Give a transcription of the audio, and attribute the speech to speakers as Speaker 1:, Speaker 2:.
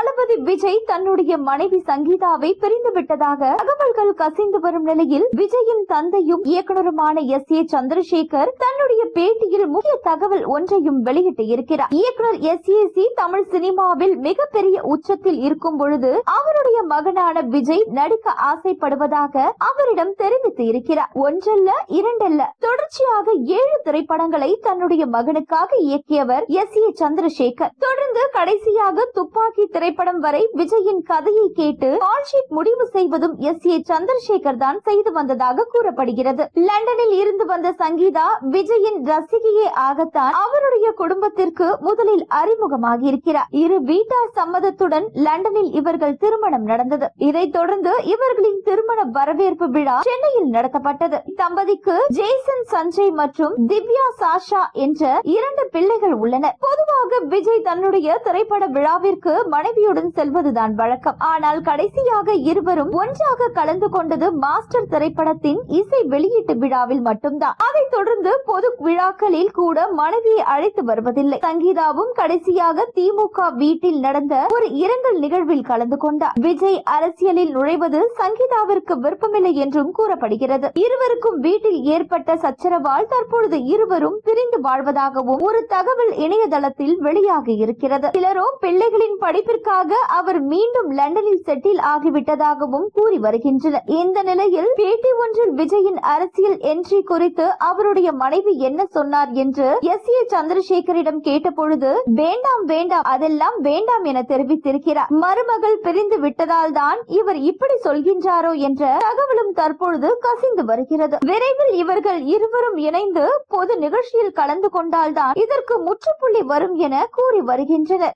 Speaker 1: தளபதி விஜய் தன்னுடைய மனைவி சங்கீதாவை பிரிந்து விட்டதாக தகவல்கள் கசிந்து வரும் நிலையில் விஜயின் தந்தையும் இயக்குனருமான S.A. சந்திரசேகர் தன்னுடைய பேட்டியில் முக்கிய தகவல் ஒன்றையும் வெளியிட்டு இருக்கிறார். இயக்குனர் S.A.C தமிழ் சினிமாவில் மிகப்பெரிய உச்சத்தில் இருக்கும் பொழுது அவருடைய மகனான விஜய் நடிக்க ஆசைப்படுவதாக அவரிடம் தெரிவித்து இருக்கிறார். ஒன்றல்ல இரண்டல்ல தொடர்ச்சியாக 7 திரைப்படங்களை தன்னுடைய மகனுக்காக இயக்கியவர் S.A. சந்திரசேகர். தொடர்ந்து கடைசியாக துப்பாக்கி திரைப்படம் வரை விஜயின் கதையை கேட்டு கால்ஷீட் முடிவு செய்வதும் S.A. சந்திரசேகர் தான் செய்து வந்ததாக கூறப்படுகிறது. லண்டனில் இருந்து வந்த சங்கீதா விஜயின் ரசிகையே ஆகத்தான் அவருடைய குடும்பத்திற்கு முதலில் அறிமுகமாகி இருக்கிறார். இரு வீட்டார் சம்மதத்துடன் லண்டனில் இவர்கள் திருமணம் நடந்தது. இதைத் தொடர்ந்து இவர்களின் திருமண வரவேற்பு விழா சென்னையில் நடத்தப்பட்டது. தம்பதிக்கு ஜேசன் சஞ்சய் மற்றும் திவ்யா சாஷா என்ற 2 பிள்ளைகள் உள்ளனர். பொதுவாக விஜய் தன்னுடைய திரைப்பட விழாவிற்கு மனைவியுடன் செல்வதுதான் வழக்கம். ஆனால் கடைசியாக இருவரும் ஒன்றாக கலந்து கொண்டது மாஸ்டர் திரைப்படத்தின் இசை வெளியீட்டு விழாவில் மட்டும்தான். அதைத் தொடர்ந்து பொது விழாக்களில் கூட மனைவியை அழைத்து வருவதில்லை. சங்கீதாவும் கடைசியாக திமுக வீட்டில் நடந்த ஒரு இரங்கல் நிகழ்வில் கலந்து கொண்டார். விஜய் அரசியலில் நுழைவது சங்கீதாவிற்கு விருப்பமில்லை என்றும் கூறப்படுகிறது. இருவருக்கும் வீட்டில் ஏற்பட்ட சச்சரவால் தற்பொழுது இருவரும் பிரிந்து வாழ்வதாகவும் ஒரு தகவல் இணையதளத்தில் வெளியாகி இருக்கிறது. சிலரோ பிள்ளைகளின் படிப்பிற்காக அவர் மீண்டும் லண்டனில் செட்டில் ஆகிவிட்டதாகவும் கூறி வருகின்றனர். இந்த நிலையில் பேட்டி ஒன்றில் விஜயின் அரசியல் என்ட்ரி குறித்து அவருடைய மனைவி என்ன சொன்னார் என்று S.A. சந்திரசேகரிடம் கேட்டபொழுது வேண்டாம் வேண்டாம் அதெல்லாம் வேண்டாம் என தெரிவித்திருக்கிறார். மருமகள் பிரிந்து விட்டதால் தான் இவர் இப்படி சொல்கின்றாரோ என்ற தகவலும் தற்பொழுது கசிந்து வருகிறது. விரைவில் இவர்கள் இருவரும் இணைந்து பொது நிகழ்ச்சியில் கலந்து கொண்டால்தான் இதற்கு முற்றுப்புள்ளி வரும் என கூறி வருகின்றனர்.